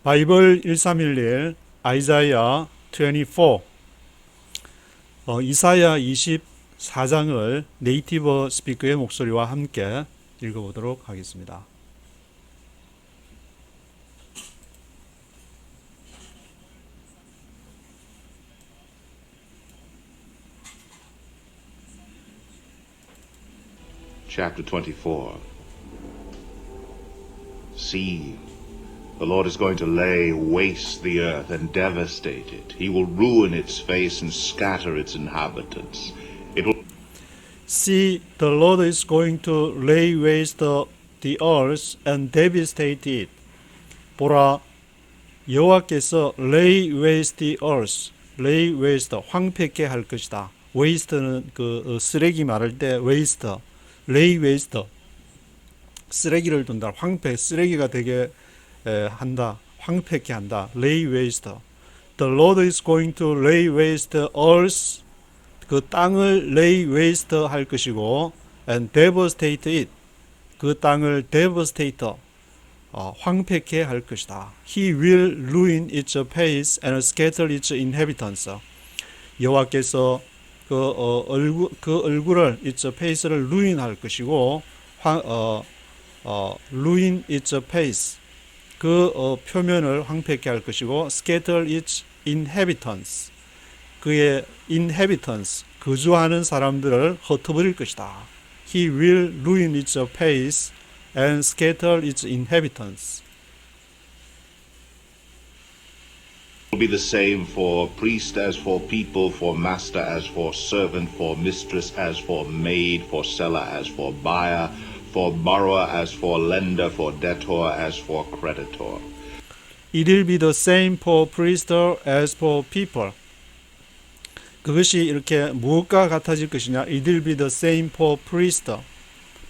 바이블 1311 아이사야 24 이사야 24장을 네이티브 스피커의 목소리와 함께 읽어보도록 하겠습니다. Chapter 24. See, the Lord is going to lay waste the earth and devastate it. He will ruin its face and scatter its inhabitants. It will See, the Lord is going to lay waste the earth and devastate it. 보라, 여호와께서 lay waste the earth, lay waste, 황폐케 할 것이다. waste는 쓰레기 말할 때 waste, lay waste, 쓰레기를 둔다. 황폐, 쓰레기가 되게 한다. 황폐케 한다. lay waste. The Lord is going to lay waste the earth. 그 땅을 lay waste 할 것이고 and devastate it. 그 땅을 devastate, 황폐케 할 것이다. He will ruin its face and scatter its inhabitants. 여호와께서 그 얼굴을 its face를 ruin 할 것이고 ruin its face, 표면을 황폐케 할 것이고 scatter its inhabitants, 그의 inhabitants, 거주하는 사람들을 흩어버릴 것이다. He will ruin its face and scatter its inhabitants. will be the same for priest as for people, for master as for servant, for mistress as for maid, for seller as for buyer, for borrower as for lender, for debtor as for creditor. It will be the same for priest as for people. 그것이 이렇게 무엇과 같아질 것이냐? It will be the same for priest.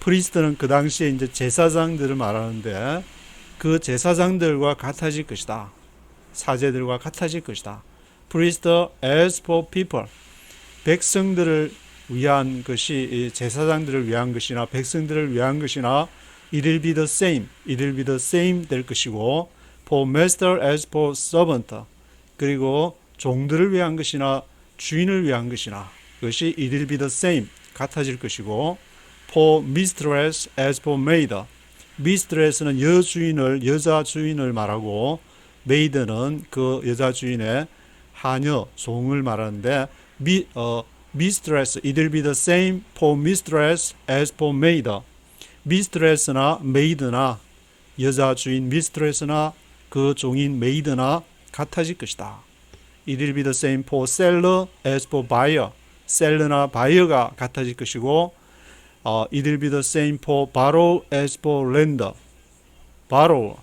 priest는 그 당시에 이제 제사장들을 말하는데 그 제사장들과 같아질 것이다. 사제들과 같아질 것이다. priest as for people. 백성들을 위한 것이 제사장들을 위한 것이나 백성들을 위한 것이나 it will be the same. it will be the same 될 것이고 for master as for servant. 그리고 종들을 위한 것이나 주인을 위한 것이나 그것이 it will be the same. 같아질 것이고 for mistress as for maid. mistress는 여자 주인을 말하고 maid는 그 여자 주인의 하녀, 종을 말하는데 mistress, it will be the same for mistress as for maid. mistress나 maid나 여자 주인 mistress나 그 종인 maid나 같아질 것이다. It will be the same for seller as for buyer. seller나 buyer가 같아질 것이고 it will be the same for borrow as for lender. borrow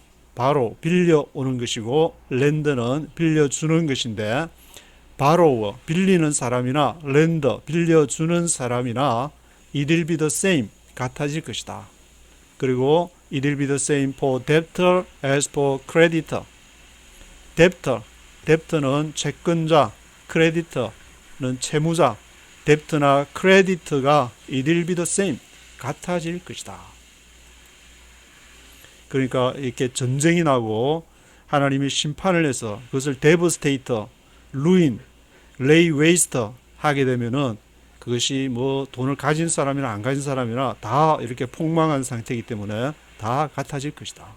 빌려오는 것이고 렌더는 빌려주는 것인데 borrower 빌리는 사람이나 lender 빌려주는 사람이나 it will be the same 같아질 것이다. 그리고 it will be the same for debtor as for creditor. debtor는 채권자, creditor는 채무자. debtor나 creditor가 it will be the same 같아질 것이다. 그러니까 이렇게 전쟁이 나고 하나님이 심판을 해서 그것을 devastate, ruin, lay waste 하게 되면은 그것이 뭐 돈을 가진 사람이나 안 가진 사람이나 다 이렇게 폭망한 상태이기 때문에 다 같아질 것이다.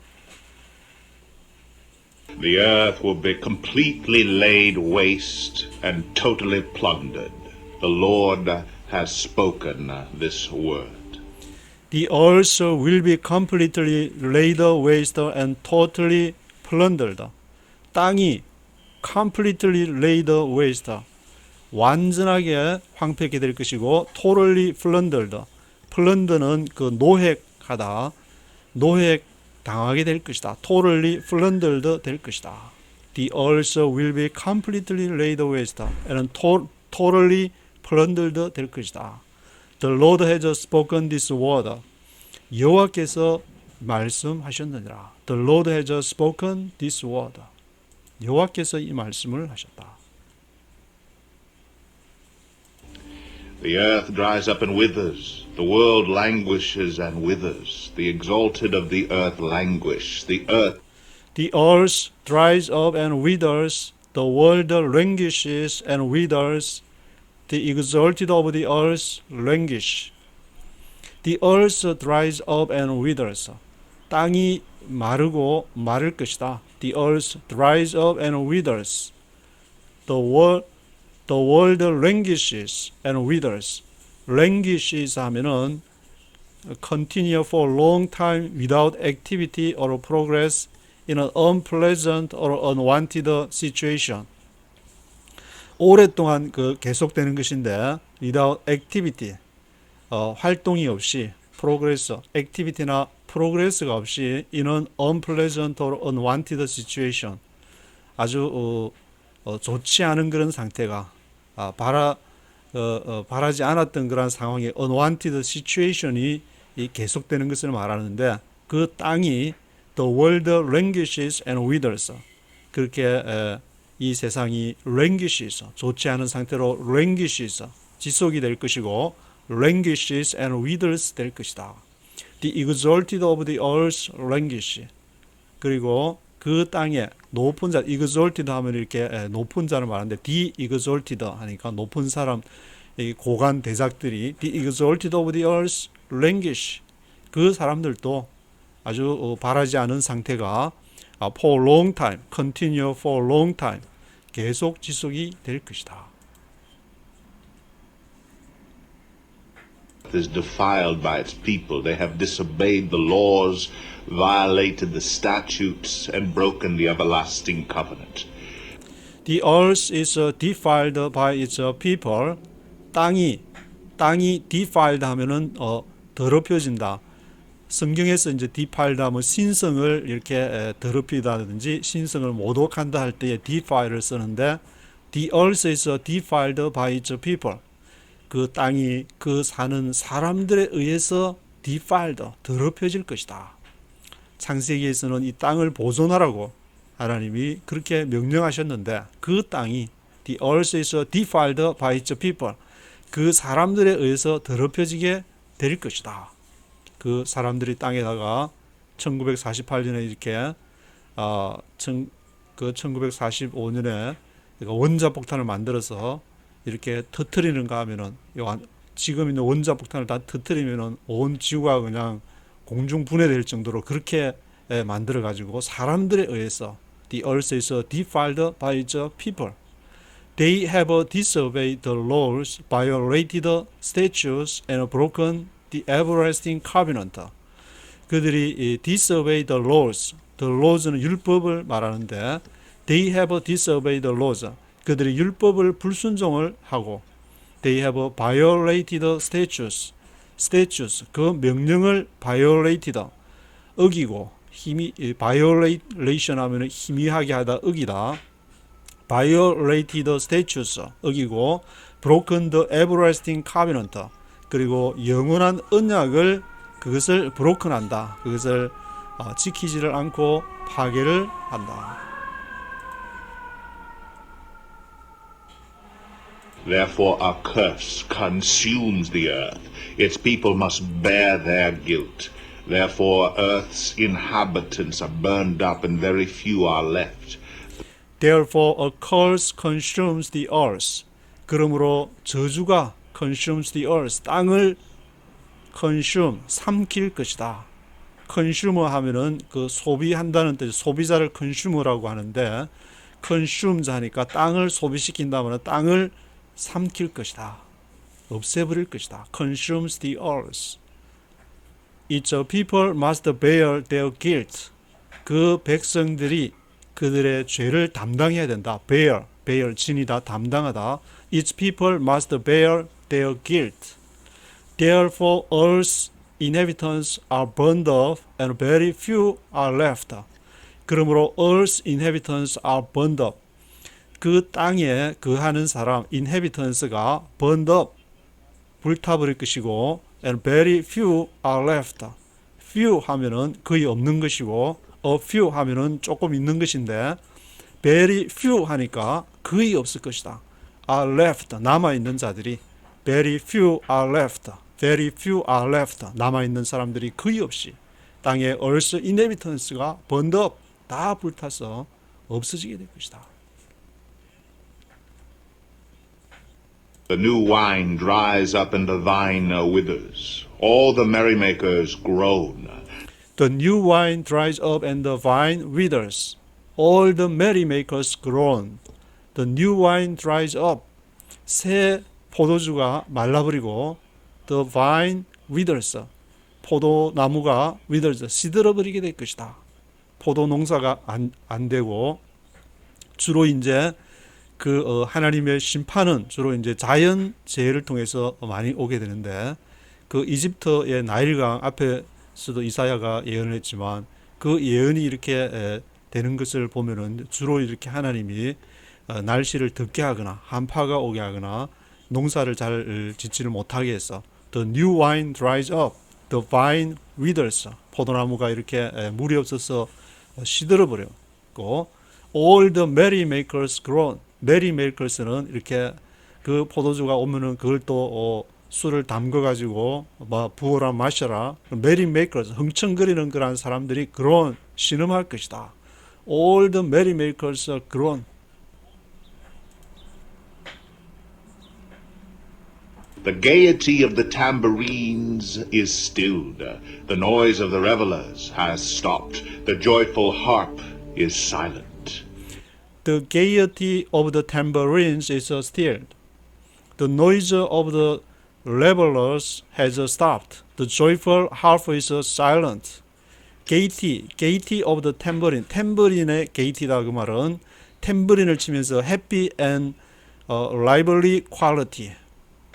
The earth will be completely laid waste and totally plundered. The Lord has spoken this word. The earth will be completely laid waste and totally plundered. 땅이 completely laid waste, 완전하게 황폐하게 될 것이고 totally plundered. plunder는 그 노획하다, 노획 당하게 될 것이다. totally plundered 될 것이다. The earth will be completely laid waste and totally plundered 될 것이다. The Lord has spoken this word. 여호와께서 말씀하셨느니라. The Lord has spoken this word. 여호와께서 이 말씀을 하셨다. The earth dries up and withers. The world languishes and withers. The exalted of the earth languish. The earth The earth dries up and withers, the world languishes and withers, the exalted of the earth languish. The earth dries up and withers. 땅이 마르고 마를 것이다. The earth dries up and withers. The world languishes and withers. languishes 하면은 continue for a long time without activity or progress in an unpleasant or unwanted situation. 오랫동안 계속되는 것인데 without activity 활동이 없이 progress activity나 progress가 없이 in an unpleasant or unwanted situation 아주 좋지 않은 그런 상태가 바라지 않았던 그런 상황의 unwanted situation이 계속되는 것을 말하는데 그 땅이 the world languishes and withers 그렇게 이 세상이 languishes 좋지 않은 상태로 languishes 지속이 될 것이고 languishes and withers 될 것이다. The exalted of the earth languish 그리고 그 땅에 높은 자 exalted 하면 이렇게 높은 자를 말하는데 the exalted 하니까 높은 사람 고관 대작들이 the exalted of the earth languish 그 사람들도 아주 바라지 않은 상태가 for long time, continue for long time 계속 지속이 될 것이다. Is defiled by its people. They have disobeyed the laws, violated the statutes, and broken the everlasting covenant. The earth is defiled by its people. 땅이 defiled 하면은 더럽혀진다. 성경에서 이제 defiled 하면 신성을 이렇게 더럽히다든지 신성을 모독한다 할 때에 defile을 쓰는데 the earth is defiled by its people. 그 땅이 그 사는 사람들에 의해서 defiled 더럽혀질 것이다. 창세기에서는 이 땅을 보존하라고 하나님이 그렇게 명령하셨는데 그 땅이 the earth is defiled by its people. 그 사람들에 의해서 더럽혀지게 될 것이다. 그 사람들이 땅에다가 1948년에 이렇게 1945년에 원자폭탄을 만들어서 이렇게 터뜨리는가 하면은 지금 있는 원자폭탄을 다 터뜨리면은 온 지구가 그냥 공중 분해될 정도로 그렇게 만들어 가지고 사람들에 의해서 the earth is defiled by its people. They have disobeyed the laws, violated the statutes, and broken the everlasting covenant. 그들이 disobeyed the laws. The laws는 율법을 말하는데 they have disobeyed the laws. 그들이 율법을 불순종을 하고 they have violated the statutes. statutes 그 명령을 violated 어기고 violation 하면은 희미하게 하다 어기다. violated the statutes 어기고 broken the everlasting covenant 그리고 영원한 언약을 그것을 broken한다. 그것을 지키지를 않고 파괴를 한다. Therefore a curse consumes the earth. Its people must bear their guilt. Therefore earth's inhabitants are burned up and very few are left. Therefore a curse consumes the earth. 그러므로 저주가 consumes the earth. 땅을 consume, 삼킬 것이다. consumer 하면은 그 소비한다는 뜻, 소비자를 consumer라고 하는데 consume 하니까 땅을 소비시킨다면 땅을 삼킬 것이다. 없애버릴 것이다. consumes the earth. Its people must bear their guilt. 그 백성들이 그들의 죄를 담당해야 된다. bear, 진이다, 담당하다. Its people must bear their guilt. Therefore earth's inhabitants are burned up and very few are left. 그러므로 earth's inhabitants are burned up. 그 땅에 거하는 사람 inhabitants가 burned up 불타버릴 것이고 and very few are left. few 하면은 거의 없는 것이고 a few 하면은 조금 있는 것인데 very few 하니까 거의 없을 것이다. are left 남아 있는 자들이 very few are left. very few are left 남아 있는 사람들이 거의 없이 땅에 earth inhabitants가 burned up 다 불타서 없어지게 될 것이다. The new wine dries up and the vine withers. All the merrymakers groan. The new wine dries up and the vine withers. All the merrymakers groan. The new wine dries up. 새 포도주가 말라버리고 the vine withers. 포도나무가 withers. 시들어버리게 될 것이다. 포도 농사가 안 되고 주로 이제 하나님의 심판은 주로 이제 자연 재해를 통해서 많이 오게 되는데 그 이집트의 나일강 앞에서도 이사야가 예언을 했지만 그 예언이 이렇게 되는 것을 보면은 주로 이렇게 하나님이 날씨를 덥게 하거나 한파가 오게 하거나 농사를 잘 짓지를 못하게 해서 The new wine dries up, the vine withers. 포도나무가 이렇게 물이 없어서 시들어버렸고 All the merrymakers groan. merrymakers는 이렇게 그 포도주가 오면은 그걸 또 술을 담궈가지고 부어라 마셔라. merrymakers 흥청거리는 그런 사람들이 groan 신음할 것이다. All the merrymakers groan. The gaiety of the tambourines is stilled. The noise of the revelers has stopped. The joyful harp is silent. The gaiety of the tambourines is stilled. The noise of the revelers has stopped. The joyful harp is silent. gaiety of the tambourine. 탬버린의 gaiety다 그 말은 탬버린을 치면서 happy and lively quality.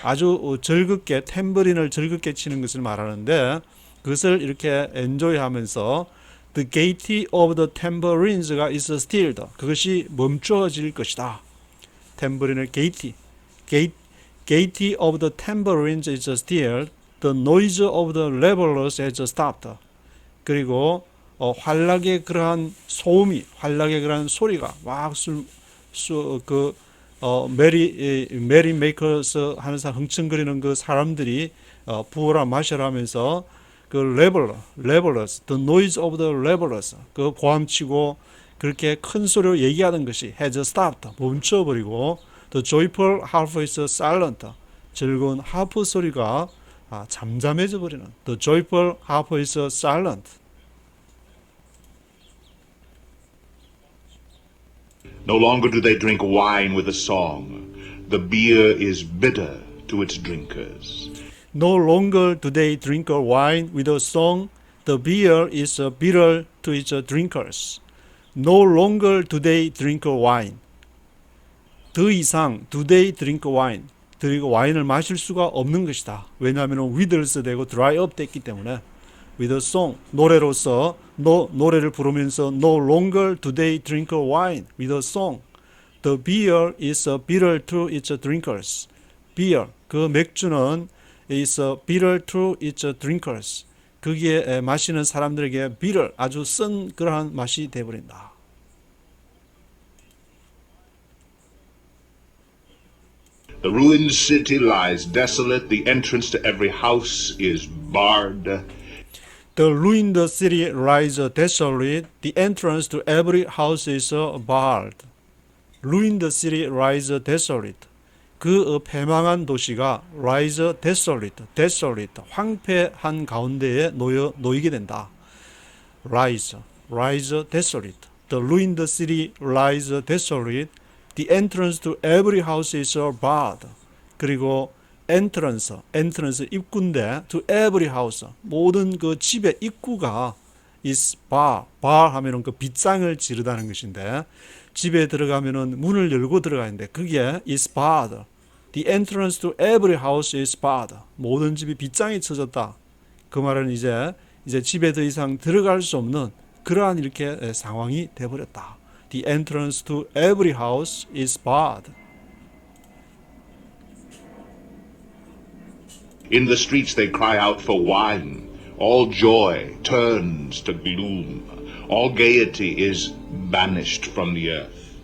아주 즐겁게 탬버린을 즐겁게 치는 것을 말하는데 그것을 이렇게 enjoy하면서 the gaiety of the tambouриnes가 is stilled. 그것이 멈춰질 것이다. 탬버린의 gaiety of the tambourines is stilled. The noise of the revelers has stopped. 그리고 환락의 그러한 소음이 환락의 그러한 소리가 막 메리메이커스 하는 사람 흥청거리는 그 사람들이 부어라 마셔라 하면서 그 revelers, the noise of the revelers 그 고함치고 그렇게 큰 소리로 얘기하던 것이 has stopped 멈춰버리고 the joyful harp is silent 즐거운 하프 소리가 잠잠해져 버리는 the joyful harp is silent. No longer do they drink wine with a song. The beer is bitter to its drinkers. No longer do they drink wine with a song. The beer is bitter to its drinkers. No longer do they drink wine. 더 이상 do they drink wine. 그리고 와인을 마실 수가 없는 것이다. 왜냐하면 withers 되고 dry up 됐기 때문에 with a song 노래로서 노래를 부르면서 no longer do they drink wine with a song. The beer is bitter to its drinkers. beer 그 맥주는 is bitter to its drinkers. 거기에 마시는 사람들에게 bitter 아주 쓴 그러한 맛이 되어버린다. The ruined city lies desolate. The entrance to every house is barred. The ruined city lies desolate. The entrance to every house is barred. Ruined city lies desolate. 그 패망한 도시가 lies desolate, 황폐한 가운데에 놓이게 된다. lies desolate. The ruined city lies desolate. The entrance to every house is barred. 그리고 entrance 입구인데 to every house 모든 그 집의 입구가 is bar 하면은 그 빗장을 지르다는 것인데 집에 들어가면은 문을 열고 들어가는데 그게 is barred. The entrance to every house is barred. 모든 집이 빗장이 쳐졌다. 그 말은 이제 집에 더 이상 들어갈 수 없는 그러한 이렇게 상황이 되어버렸다. The entrance to every house is barred. In the streets they cry out for wine. All joy turns to gloom. All gaiety is banished from the earth.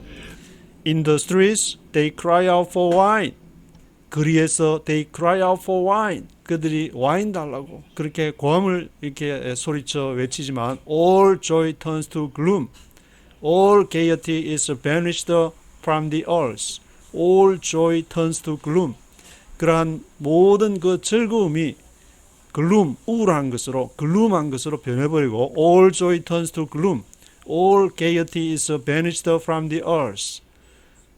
In the streets they cry out for wine. 거리에서 they cry out for wine. 그들이 와인 달라고 그렇게 고함을 이렇게 소리쳐 외치지만 all joy turns to gloom. All gaiety is banished from the earth. All joy turns to gloom. 그러한 모든 그 즐거움이 gloom, 우울한 것으로, gloom한 것으로 변해버리고 all joy turns to gloom. All gaiety is banished from the earth.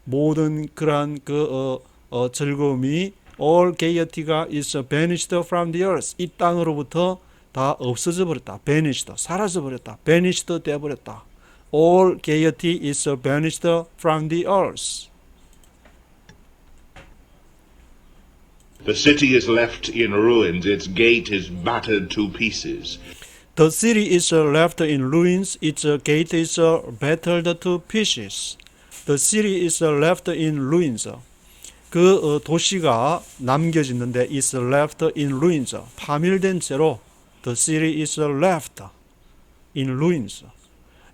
모든 그러한 즐거움이 all gaiety,가 is banished from the earth. 이 땅으로부터 다 없어져 버렸다. banished, 사라져 버렸다. banished 되어버렸다. All gaiety is banished from the earth. The city is left in ruins, its gate is battered to pieces. The city is left in ruins, its gate is battered to pieces. The city is left in ruins. 그 도시가 남겨지는데 is left in ruins. 파멸된 채로 the city is left in ruins.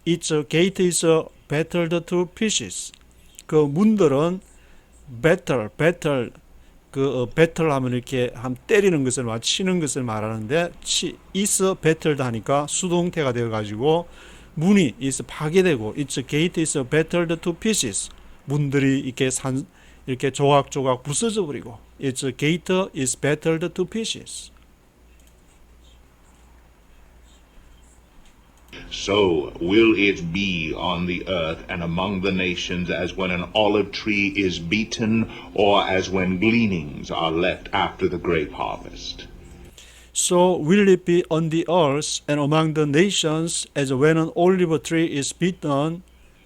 Its gate is battered to pieces. 그 문들은 battle 배틀하면 이렇게 한 때리는 것을 치는 것을 말하는데 is battled 하니까 수동태가 되어 가지고 문이 is 파괴되고 its gate is battered to pieces. 문들이 이렇게 조각조각 부서져 버리고 its gate is battered to pieces. So will it be on the earth and among the nations as when an olive tree is beaten, or as when gleanings are left after the grape harvest. So will it be on the earth and among the nations as when an olive tree is beaten,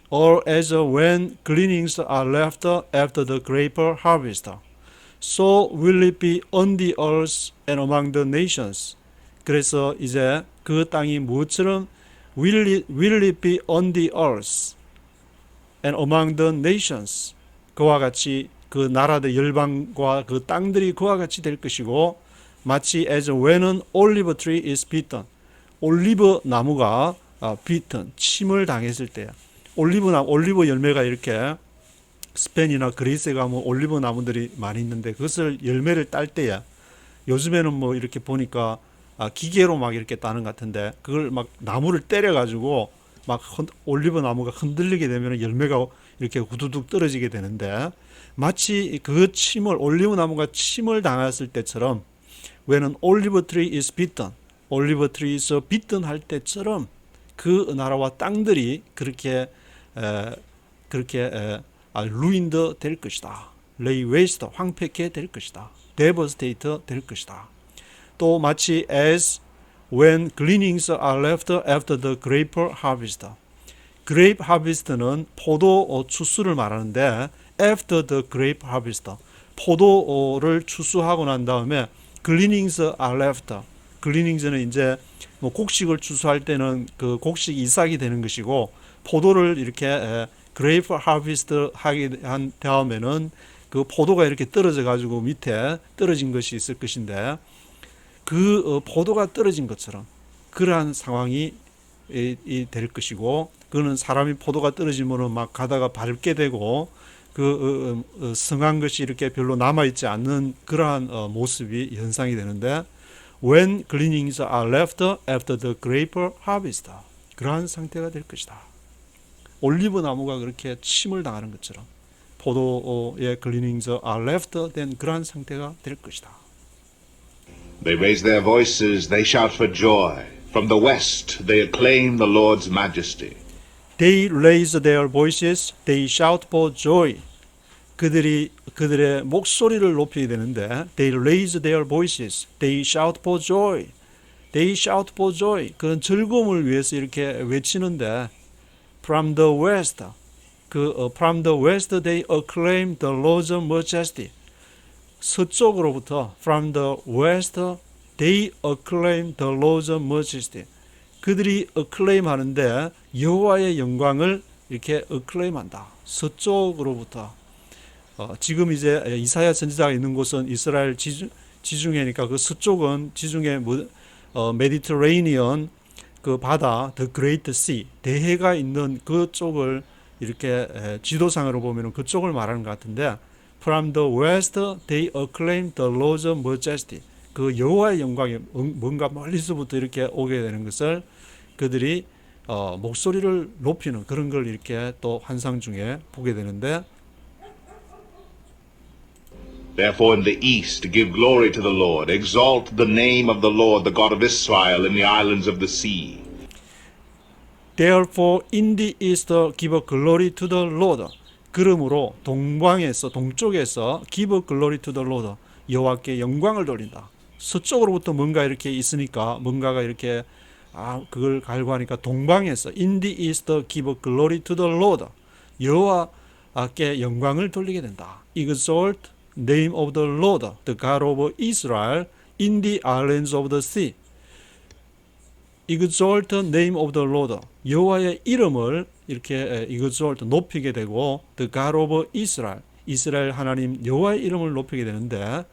or as when gleanings are left after the grape harvest. So will it be on the earth and among the nations. 그래서 이제 그 땅이 무엇처럼 will it be on the earth and among the nations. 그와 같이 그 나라들 열방과 그 땅들이 그와 같이 될 것이고 마치 as when an olive tree is beaten. 올리브 나무가 beaten, 침을 당했을 때 올리브 열매가 이렇게 스페인이나 그리스에 가면 올리브 나무들이 많이 있는데 그것을 열매를 딸 때야 요즘에는 뭐 이렇게 보니까 기계로 막 이렇게 따는 것 같은데 그걸 막 나무를 때려 가지고 막 올리브 나무가 흔들리게 되면 열매가 이렇게 후두둑 떨어지게 되는데 마치 그 올리브 나무가 침을 당했을 때처럼 when an olive tree is beaten, olive tree is beaten 할 때처럼 그 나라와 땅들이 그렇게 ruined 될 것이다. lay waste, 황폐케 될 것이다. devastate 될 것이다. 또 마치 as when gleanings are left after the grape harvest. grape harvest는 포도 추수를 말하는데 after the grape harvest. 포도를 추수하고 난 다음에 gleanings are left. gleanings는 이제 뭐 곡식을 추수할 때는 그 곡식 이삭이 되는 것이고 포도를 이렇게 grape harvest 하게 한 다음에는 그 포도가 이렇게 떨어져 가지고 밑에 떨어진 것이 있을 것인데 그 포도가 떨어진 것처럼 그러한 상황이 될 것이고 그는 사람이 포도가 떨어지면은 막 가다가 밟게 되고 그 성한 것이 이렇게 별로 남아 있지 않는 그러한 모습이 현상이 되는데 when gleanings are left after the grape harvest 그러한 상태가 될 것이다. 올리브 나무가 그렇게 침을 당하는 것처럼 포도의 gleanings are left 된 그러한 상태가 될 것이다. They raise their voices, they shout for joy. From the west they acclaim the Lord's majesty. They raise their voices, they shout for joy. 그들의 목소리를 높여야 되는데 they raise their voices, they shout for joy. They shout for joy. 그런 즐거움을 위해서 이렇게 외치는데 from the west, from the west they acclaim the Lord's majesty. 서쪽으로부터 from the west they acclaim the Lord's majesty. 그들이 acclaim 하는데 여호와의 영광을 이렇게 acclaim한다. 서쪽으로부터 지금 이제 이사야 선지자가 있는 곳은 이스라엘 지중해니까 그 서쪽은 지중해 메디터레이니언 그 바다 the Great Sea 대해가 있는 그쪽을 이렇게 지도상으로 보면 그쪽을 말하는 것 같은데 From the west they acclaim the Lord's majesty. 그 여호와의 영광이 뭔가 멀리서부터 이렇게 오게 되는 것을 그들이 목소리를 높이는 그런 걸 이렇게 또 환상 중에 보게 되는데, Therefore in the east give glory to the Lord, exalt the name of the Lord, the God of Israel, in the islands of the sea. Therefore in the east give glory to the Lord. 그러므로 동쪽에서 give glory to the Lord, 여호와께 영광을 돌린다. 서쪽으로부터 뭔가 이렇게 있으니까 뭔가가 이렇게 그걸 갈구하니까 동방에서 in the east give glory to the Lord, 여호와께 영광을 돌리게 된다. Exalt name of the Lord, the God of Israel, in the islands of the sea. Exalt the name of the Lord, 여호와의 이름을 이렇게 exalt 높이게 되고, the God of Israel, 이스라엘 하나님 여호와의 이름을 높이게 되는데,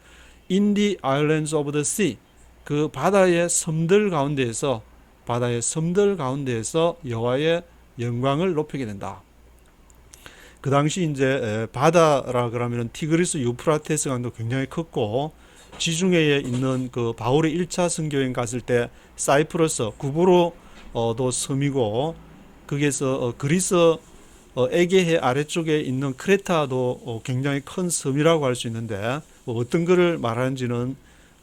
in the islands of the sea, 그 바다의 섬들 가운데에서 여호와의 영광을 높이게 된다. 그 당시 이제 바다라 그러면 티그리스 유프라테스 강도 굉장히 컸고, 지중해에 있는 그 바울의 1차 선교행 갔을 때 사이프러스 구브로도 섬이고, 거기에서 그리스 에게해 아래쪽에 있는 크레타도 굉장히 큰 섬이라고 할 수 있는데, 어떤 거를 말하는지는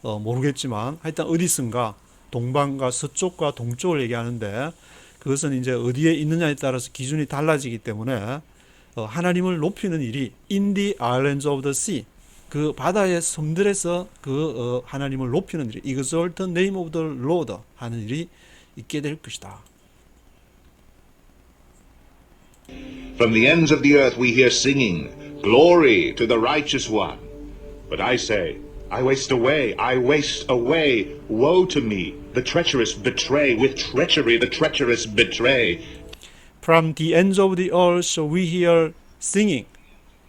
모르겠지만 하여튼 어디선가 동방과 서쪽과 동쪽을 얘기하는데, 그것은 이제 어디에 있느냐에 따라서 기준이 달라지기 때문에 하나님을 높이는 일이 in the islands of the sea, 그 바다의 섬들에서 그 하나님을 높이는 일이 exalt the name of the Lord 하는 일이 있게 될 것이다. From the ends of the earth we hear singing, glory to the righteous one. But I say, I waste away, woe to me, the treacherous betray, with treachery the treacherous betray. From the ends of the earth we hear singing.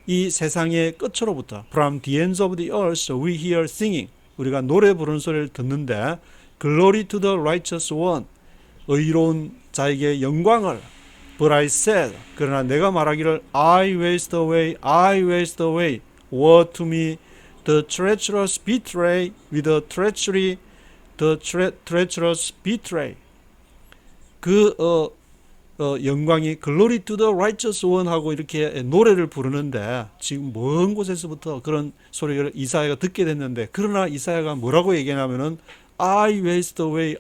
이 세상의 끝으로부터 From the ends of the earth we hear singing. 우리가 노래 부르는 소리를 듣는데, Glory to the righteous one, 의로운 자에게 영광을. But I said, 그러나 내가 말하기를 I waste away, woe to me, the treacherous betray, with the treachery, the treacherous betray. 그 영광이 Glory to the righteous one 하고 이렇게 노래를 부르는데, 지금 먼 곳에서부터 그런 소리를 이사야가 듣게 됐는데, 그러나 이사야가 뭐라고 얘기하냐면은 I waste away,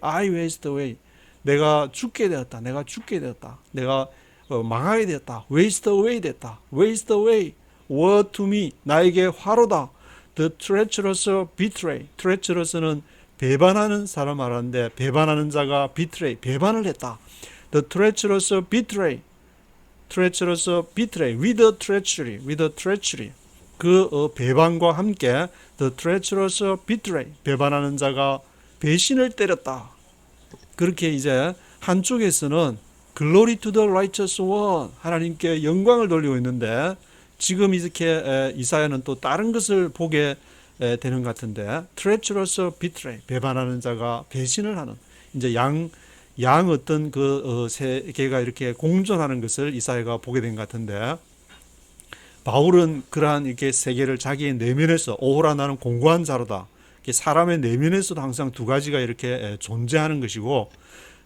내가 죽게 되었다, 내가 망하게 되었다, waste away, woe to me, 나에게 화로다, the treacherous betray, treacherous는 배반하는 사람 말하는데, 배반하는 자가 betray, 배반을 했다. The treacherous betray, with the treachery, 그 배반과 함께 the treacherous betray, 배반하는 자가 배신을 때렸다. 그렇게 이제 한쪽에서는 glory to the righteous one, 하나님께 영광을 돌리고 있는데, 지금 이렇게 이사야는 또 다른 것을 보게 되는 것 같은데, treacherous betray, 배반하는 자가 배신을 하는, 이제 양 어떤 그 세 개가 이렇게 공존하는 것을 이사야가 보게 된 것 같은데, 바울은 그러한 이렇게 세계를 자기의 내면에서, 오호라 나는 공고한 자로다, 사람의 내면에서도 항상 두 가지가 이렇게 존재하는 것이고,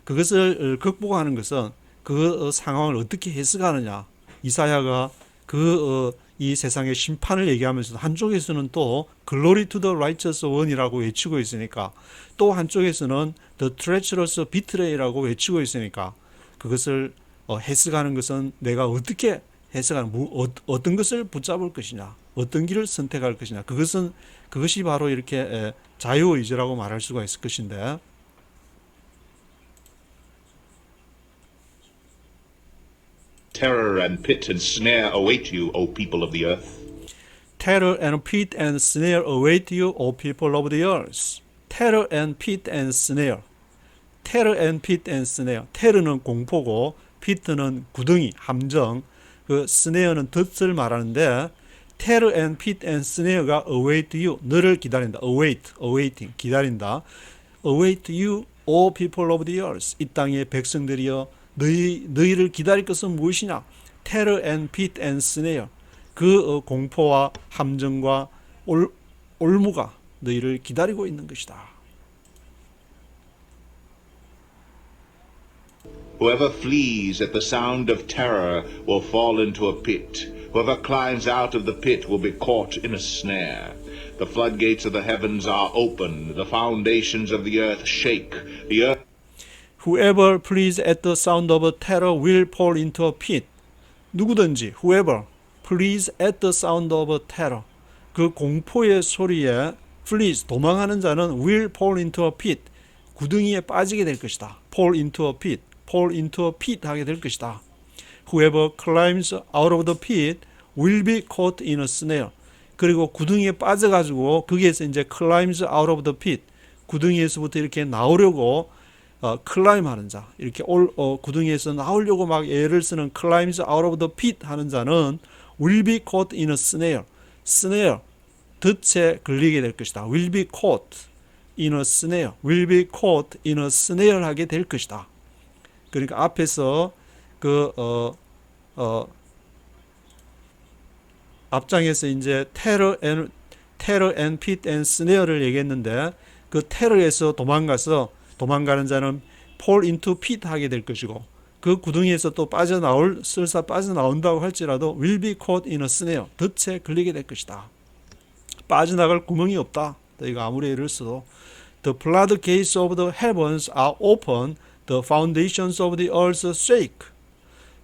그것을 극복하는 것은 그 상황을 어떻게 해석하느냐. 이사야가 이 세상의 심판을 얘기하면서 한쪽에서는 또 Glory to the righteous one이라고 외치고 있으니까, 또 한쪽에서는 The treacherous betray라고 외치고 있으니까, 그것을 해석하는 것은 내가 어떻게 해석하는, 어떤 것을 붙잡을 것이냐, 어떤 길을 선택할 것이냐, 그것이 바로 이렇게 자유의지라고 말할 수가 있을 것인데, Terror and pit and snare await you, O people of the earth. Terror and pit and snare await you, O people of the earth. Terror and pit and snare. Terror and pit and snare. Terror는 공포고, pit는 구덩이, 함정, 그 snare는 덫을 말하는데, Terror and pit and snare가 await you, 너를 기다린다. awaiting, 기다린다. await you, O people of the earth. 이 땅의 백성들이여, 너희를 기다릴 것은 무엇이냐? Terror and pit and snare. 그 공포와 함정과 올무가 너희를 기다리고 있는 것이다. Whoever flees at the sound of terror will fall into a pit. Whoever climbs out of the pit will be caught in a snare. The floodgates of the heavens are open. The foundations of the earth shake. The earth Whoever flees at the sound of terror will fall into a pit. 누구든지 whoever flees at the sound of terror. 그 공포의 소리에 flees 도망하는 자는 will fall into a pit. 구덩이에 빠지게 될 것이다. fall into a pit. fall into a pit 하게 될 것이다. Whoever climbs out of the pit will be caught in a snare. 그리고 구덩이에 빠져가지고 거기에서 이제 climbs out of the pit. 구덩이에서부터 이렇게 나오려고 클라임 하는 자, 이렇게 구덩이에서 나오려고 막 애를 쓰는 climbs out of the pit 하는 자는 will be caught in a snare. snare, 덫에 걸리게 될 것이다. will be caught in a snare. will be caught in a snare 하게 될 것이다. 그러니까 앞에서 앞장에서 이제 terror and pit and snare를 얘기했는데 그 테러에서 도망가는 자는 fall into pit 하게 될 것이고 그 구덩이에서 또 설사 빠져나온다고 할지라도 will be caught in a snare. 덫에 걸리게 될 것이다. 빠져나갈 구멍이 없다. 이거 아무리 애를 써도 The floodgates of the heavens are open. The foundations of the earth shake.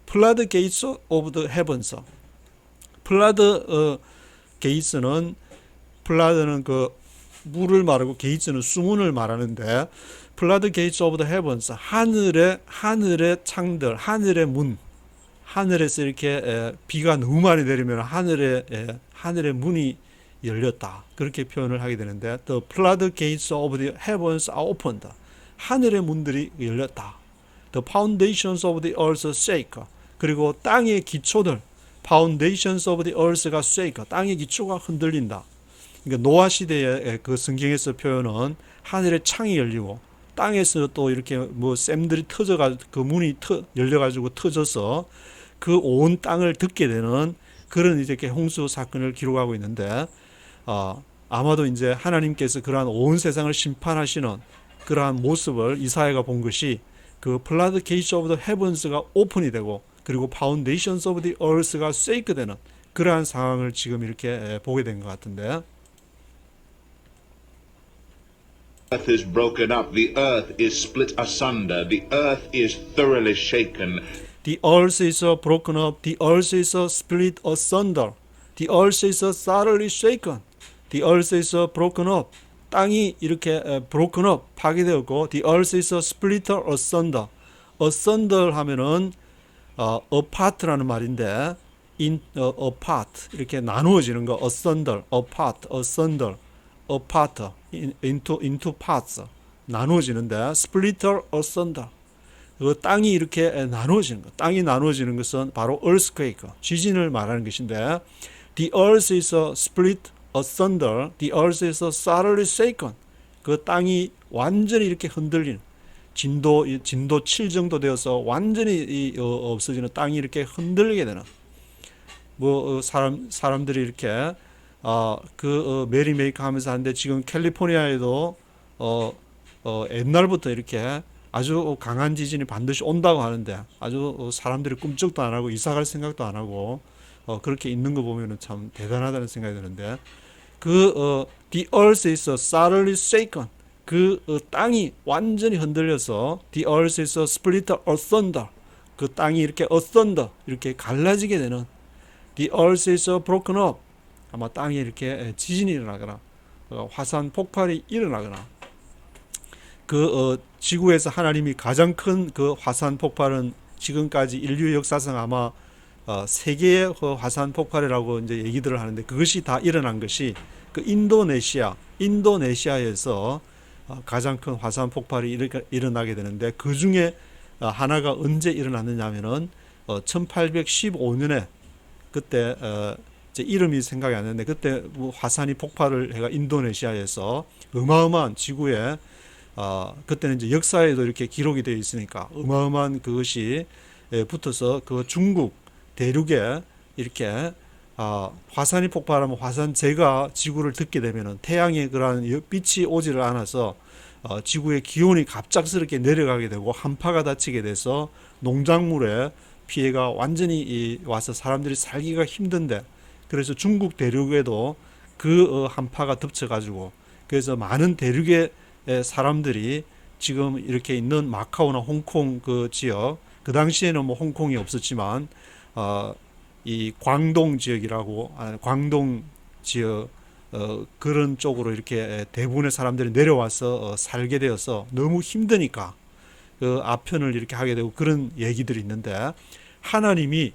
floodgates of the heavens. floodgates는 flood는 그 물을 말하고 gates는 수문을 말하는데 floodgates of the heavens 하늘의 창들, 하늘의 문. 하늘에서 이렇게 비가 너무 많이 내리면 하늘의 문이 열렸다. 그렇게 표현을 하게 되는데 The floodgates of the heavens are opened. 하늘의 문들이 열렸다. The foundations of the earth shake. 그리고 땅의 기초들 foundations of the earth가 shake. 땅의 기초가 흔들린다. 그러니까 노아 시대의 그 성경에서 표현은 하늘의 창이 열리고 땅에서 또 이렇게 뭐 샘들이 터져가지고 그 문이 열려가지고 터져서 그 온 땅을 덮게 되는 그런 이렇게 홍수 사건을 기록하고 있는데 아마도 이제 하나님께서 그러한 온 세상을 심판하시는 그러한 모습을 이사야가 본 것이 그 floodgates of the heavens가 오픈이 되고 그리고 foundations of the earth가 shake 되는 그러한 상황을 지금 이렇게 보게 된 것 같은데 earth is broken up, the earth is split asunder, the earth is thoroughly shaken. The earth is broken up, the earth is split asunder, the earth is thoroughly shaken. The earth is broken up. 땅이 이렇게 broken up, 파괴되었고 the earth is split asunder. asunder 하면은 apart라는 말인데 apart 이렇게 나누어지는 거 asunder, apart, asunder, apart into parts 나누어지는데 splitter asunder 그 땅이 이렇게 나누어지는 것 땅이 나누어지는 것은 바로 earthquake 지진을 말하는 것인데 the earth is split asunder the earth is thoroughly shaken 그 땅이 완전히 이렇게 흔들리는 진도 7 정도 되어서 완전히 없어지는 땅이 이렇게 흔들리게 되는 뭐 사람들이 이렇게 메리메이크 하면서 하는데 지금 캘리포니아에도 옛날부터 이렇게 아주 강한 지진이 반드시 온다고 하는데 아주 사람들이 꿈쩍도 안 하고 이사 갈 생각도 안 하고 그렇게 있는 거 보면은 참 대단하다는 생각이 드는데 the earth is thoroughly shaken 그 땅이 완전히 흔들려서 the earth is split asunder 그 땅이 이렇게 asunder 이렇게 갈라지게 되는 the earth is broken up 아마 땅에 이렇게 지진이 일어나거나 화산 폭발이 일어나거나 지구에서 하나님이 가장 큰 그 화산 폭발은 지금까지 인류 역사상 아마 세 개의 화산 폭발이라고 이제 얘기들을 하는데 그것이 다 일어난 것이 그 인도네시아에서 가장 큰 화산 폭발이 일어나게 되는데 그 중에 하나가 언제 일어났느냐면은 1815년에 그때 제 이름이 생각이 안 나는데 그때 뭐 화산이 폭발을 해가 인도네시아에서 어마어마한 지구에 그때는 이제 역사에도 이렇게 기록이 되어 있으니까 어마어마한 그것이 붙어서 그 중국 대륙에 이렇게 화산이 폭발하면 화산재가 지구를 덮게 되면은 태양의 그러한 빛이 오지를 않아서 지구의 기온이 갑작스럽게 내려가게 되고 한파가 닥치게 돼서 농작물에 피해가 완전히 와서 사람들이 살기가 힘든데, 그래서 중국 대륙에도 그 한파가 덮쳐가지고, 그래서 많은 대륙의 사람들이 지금 이렇게 있는 마카오나 홍콩 그 지역, 그 당시에는 뭐 홍콩이 없었지만 이 광동 지역이라고, 광동 지역 그런 쪽으로 이렇게 대부분의 사람들이 내려와서 살게 되어서 너무 힘드니까 그 아편을 이렇게 하게 되고 그런 얘기들이 있는데, 하나님이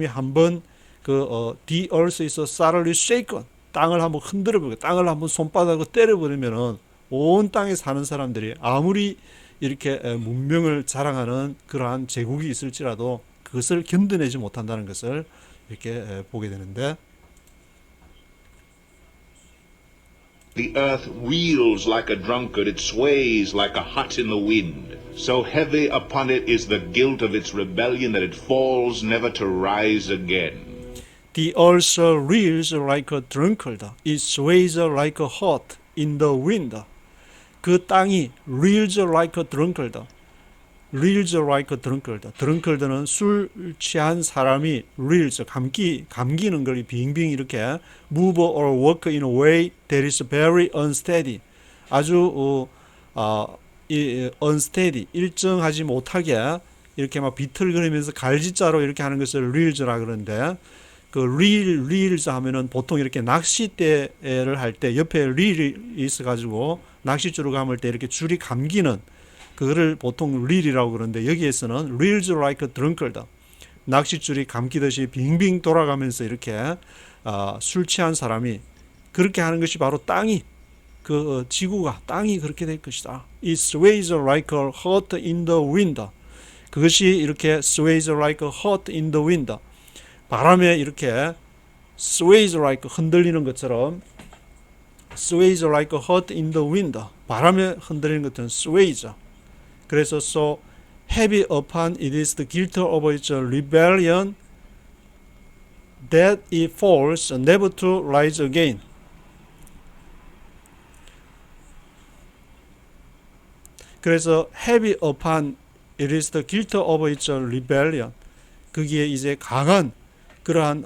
한번 the earth is suddenly shaken, 땅을 한번 흔들어버리고 땅을 한번 손바닥으로 때려버리면은 온 땅에 사는 사람들이 아무리 이렇게 문명을 자랑하는 그러한 제국이 있을지라도 그것을 견뎌내지 못한다는 것을 이렇게 보게 되는데, The earth reels like a drunkard, it sways like a hut in the wind. So heavy upon it is the guilt of its rebellion that it falls never to rise again. The earth reels like a drunkard, it sways like a hut in the wind. 그 땅이 reels like a drunkard, reels like a drunkard. drunkard는 술 취한 사람이 reels, 감기는 걸 빙빙 이렇게 move or walk in a way that is very unsteady. 아주 unsteady, 일정하지 못하게 이렇게 막 비틀거리면서 갈짓자로 이렇게 하는 것을 reels라 그러는데, 그 reels 하면은 보통 이렇게 낚싯대를 할 때 옆에 reel이 있어가지고 낚싯줄을 감을 때 이렇게 줄이 감기는 그거를 보통 reel이라고 그러는데, 여기에서는 reels like a drunkard, 낚싯줄이 감기듯이 빙빙 돌아가면서 이렇게 술 취한 사람이 그렇게 하는 것이 바로 땅이, 그 지구가, 땅이 그렇게 될 것이다. It sways like a hut in the wind. 그것이 이렇게 sways like a hut in the wind, 바람에 이렇게 sways like, 흔들리는 것처럼, sways like a hut in the wind, 바람에 흔들리는 것처럼 sways. 그래서 so heavy upon it is the guilt of its rebellion that it falls never to rise again. 그래서 heavy upon it is the guilt of its rebellion, 거기에 이제 강한 그러한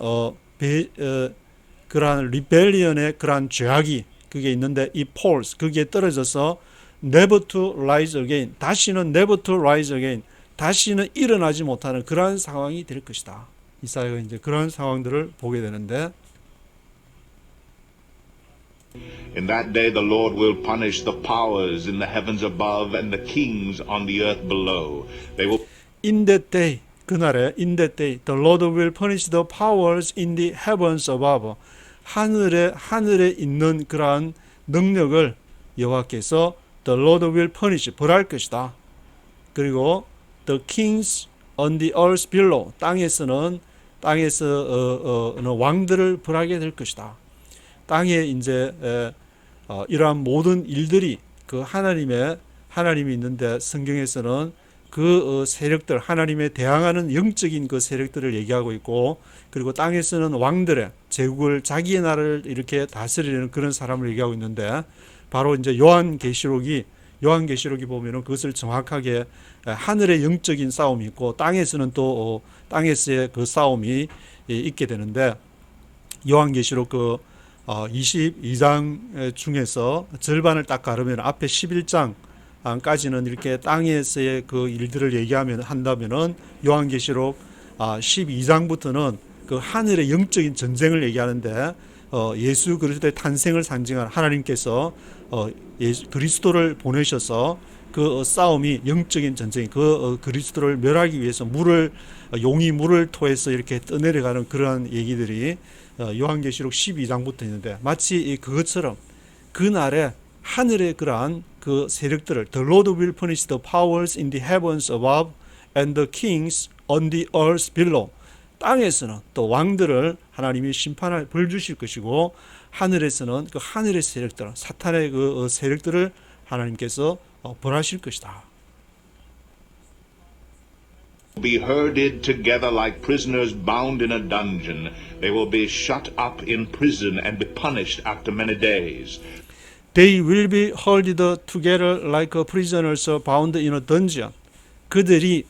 그러한 rebellion의 그러한 죄악이 그게 있는데, it falls, 거기에 떨어져서 never to rise again, 다시는 never to rise again, 다시는 일어나지 못하는 그러한 상황이 될 것이다. 이사야가 이제 그런 상황들을 보게 되는데, In that day the Lord will punish the powers in the heavens above and the kings on the earth below. They will in that day, 그날에 in that day the Lord will punish the powers in the heavens above. 하늘에 있는 그러한 능력을 여호와께서 the Lord will punish, 벌할 것이다. 그리고 the kings on the earth below, 땅에서는 왕들을 벌하게 될 것이다. 땅에 이제 이러한 모든 일들이 그 하나님이 있는데, 성경에서는 그 세력들, 하나님에 대항하는 영적인 그 세력들을 얘기하고 있고, 그리고 땅에서는 왕들의 제국을, 자기의 나라를 이렇게 다스리는 그런 사람을 얘기하고 있는데, 바로 이제 요한계시록이 보면은 그것을 정확하게 하늘의 영적인 싸움이 있고 땅에서는 또 땅에서의 그 싸움이 있게 되는데, 요한계시록 그 22장 중에서 절반을 딱 가르면 앞에 11장까지는 이렇게 땅에서의 그 일들을 한다면은 요한계시록 12장부터는 그 하늘의 영적인 전쟁을 얘기하는데, 예수 그리스도의 탄생을 상징한 하나님께서 그리스도를 보내셔서 그 싸움이, 영적인 전쟁, 그 그리스도를 멸하기 위해서 용이 물을 토해서 이렇게 떠내려가는 그러한 얘기들이 요한계시록 12장부터 있는데, 마치 그것처럼 그날에 하늘의 그러한 그 세력들을 The Lord will punish the powers in the heavens above and the kings on the earth below. 땅에서는 또 왕들을 하나님이 심판할 벌 주실 것이고, 하늘에서는 그 하늘의 세력들, 사탄의 그 세력들을 하나님께서 벌하실 것이다. be herded together like prisoners bound in a dungeon. They will be shut up in prison and be punished after many days. They will be held together like prisoners bound in a dungeon. 그들이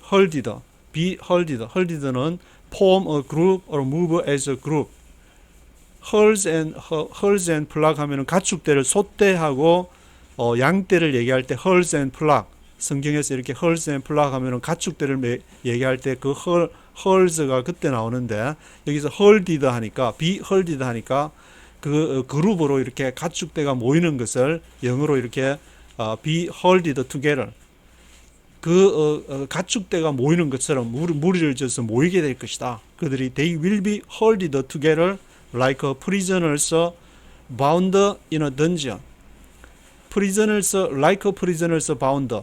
be held는 form a group or move as a group. herds and flock 하면은 가축대를 소떼하고 양떼를 얘기할 때 herds and flock. 성경에서 이렇게 herds and flock 하면은 가축대를 얘기할 때 그 herds가 그때 나오는데 여기서 herded 하니까 be herded 하니까 그 그룹으로 이렇게 가축대가 모이는 것을 영어로 이렇게 be herded together. 그 가축대가 모이는 것처럼 무리를 져서 모이게 될 것이다. 그들이 they will be herded together like prisoners bound in a dungeon. prisoners like prisoners bound.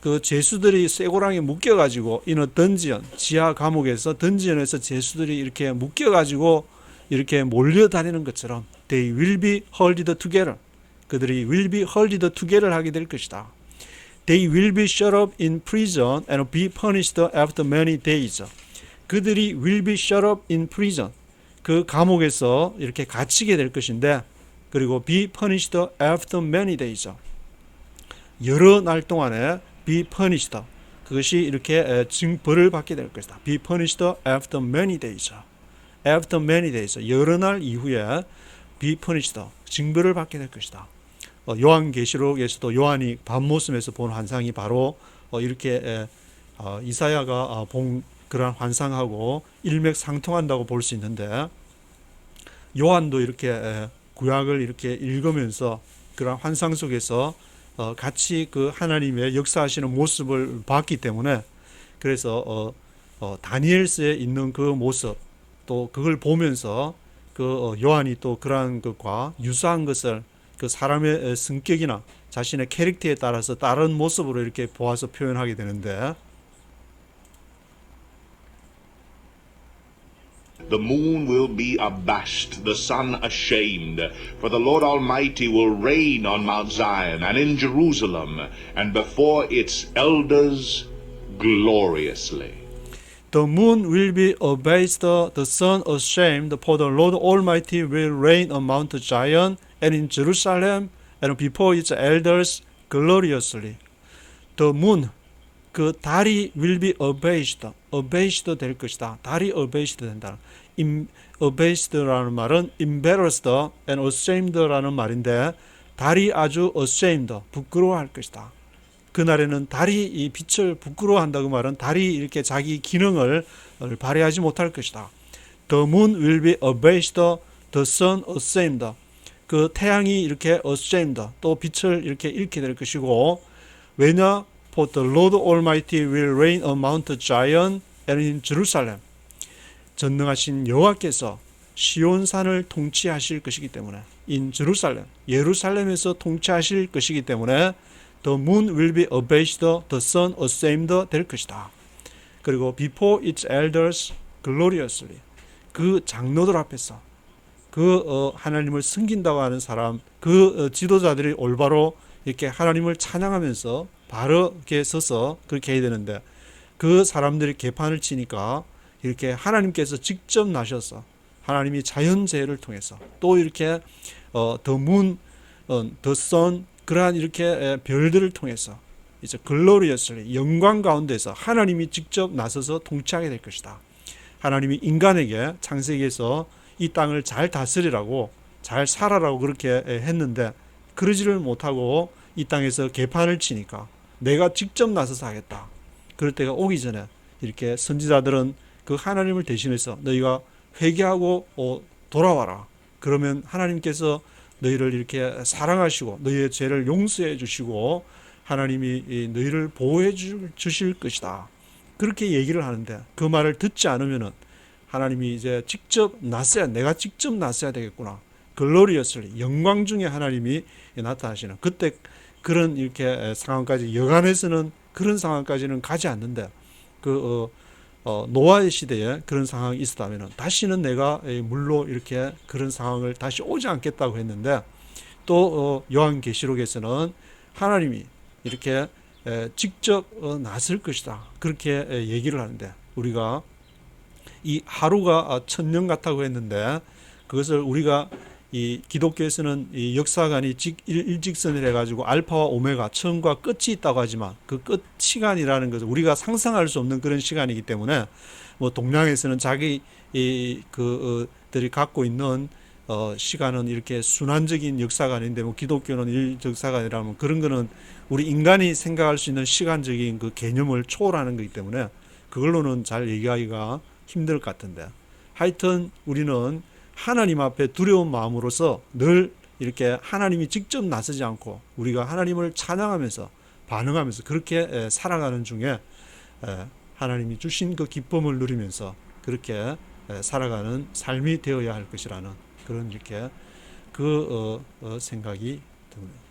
그 죄수들이 쇠고랑에 묶여가지고 in a dungeon 지하 감옥에서 던지언에서 죄수들이 이렇게 묶여가지고 이렇게 몰려다니는 것처럼 they will be held together. 그들이 will be held together 하게 될 것이다. They will be shut up in prison and be punished after many days. 그들이 will be shut up in prison. 그 감옥에서 이렇게 갇히게 될 것인데 그리고 be punished after many days. 여러 날 동안에 be punished. 그것이 이렇게 벌을 받게 될 것이다. be punished after many days. after many days. 여러 날 이후에 be punished. 징벌을 받게 될 것이다. 요한계시록에서도 요한이 밤모습에서 본 환상이 바로 이렇게 이사야가 본 그런 환상하고 일맥상통한다고 볼 수 있는데 요한도 이렇게 구약을 이렇게 읽으면서 그런 환상 속에서 같이 그 하나님의 역사하시는 모습을 봤기 때문에 그래서 다니엘서에 있는 그 모습 또 그걸 보면서 그 요한이 또 그러한 것과 유사한 것을 그 사람의 성격이나 자신의 캐릭터에 따라서 다른 모습으로 이렇게 보아서 표현하게 되는데 The moon will be abashed, the sun ashamed, for the Lord Almighty will reign on Mount Zion and in Jerusalem and before its elders gloriously. The moon will be abased, the sun ashamed, for the Lord Almighty will reign on Mount Zion and in Jerusalem and before its elders gloriously. The moon, 그 달이 will be abased, abased 될 것이다. 달이 abased 된다. abassed라는 말은 embarrassed and ashamed라는 말인데 달이 아주 ashamed, 부끄러워할 것이다. 그날에는 달이 이 빛을 부끄러워한다고 말은 달이 이렇게 자기 기능을 발휘하지 못할 것이다. The moon will be abased, the sun ashamed. 그 태양이 이렇게 ashamed, 또 빛을 이렇게 잃게 될 것이고 왜냐? For the Lord Almighty will reign on Mount Zion and in Jerusalem. 전능하신 여호와께서 시온산을 통치하실 것이기 때문에 in Jerusalem, 예루살렘에서 통치하실 것이기 때문에 The moon will be abased, the sun ashamed 될 것이다. 그리고 before its elders gloriously. 그 장로들 앞에서 그 하나님을 섬긴다고 하는 사람, 그 지도자들이 올바로 이렇게 하나님을 찬양하면서 바로 이렇게 서서 그렇게 해야 되는데 그 사람들이 개판을 치니까 이렇게 하나님께서 직접 나셔서 하나님이 자연재해를 통해서 또 이렇게 the moon, the sun 그러한 이렇게 별들을 통해서 이제 gloriously 영광 가운데서 하나님이 직접 나서서 통치하게 될 것이다. 하나님이 인간에게 창세기에서 이 땅을 잘 다스리라고 잘 살아라고 그렇게 했는데 그러지를 못하고 이 땅에서 개판을 치니까 내가 직접 나서서 하겠다. 그럴 때가 오기 전에 이렇게 선지자들은 그 하나님을 대신해서 너희가 회개하고 돌아와라. 그러면 하나님께서 너희를 이렇게 사랑하시고 너희의 죄를 용서해 주시고 하나님이 너희를 보호해 주실 것이다. 그렇게 얘기를 하는데 그 말을 듣지 않으면은 하나님이 이제 직접 내가 직접 나서야 되겠구나. 글로리어스리 영광 중에 하나님이 나타나시는 그때 그런 이렇게 상황까지 여간해서는 그런 상황까지는 가지 않는데 노아의 시대에 그런 상황이 있었다면 다시는 내가 물로 이렇게 그런 상황을 다시 오지 않겠다고 했는데 또 요한계시록에서는 하나님이 이렇게 직접 나설 것이다. 그렇게 얘기를 하는데 우리가 이 하루가 1000년 같다고 했는데 그것을 우리가 이 기독교에서는 이 역사관이 일직선을 해가지고 알파와 오메가 처음과 끝이 있다고 하지만 그 끝 시간이라는 것은 우리가 상상할 수 없는 그런 시간이기 때문에 뭐 동양에서는 자기 그들이 갖고 있는 시간은 이렇게 순환적인 역사관인데 뭐 기독교는 일적사관이라면 그런 거는 우리 인간이 생각할 수 있는 시간적인 그 개념을 초월하는 거기 때문에 그걸로는 잘 얘기하기가 힘들 것 같은데 하여튼 우리는 하나님 앞에 두려운 마음으로서 늘 이렇게 하나님이 직접 나서지 않고 우리가 하나님을 찬양하면서 반응하면서 그렇게 살아가는 중에 하나님이 주신 그 기쁨을 누리면서 그렇게 살아가는 삶이 되어야 할 것이라는 그런 이렇게 생각이 듭니다.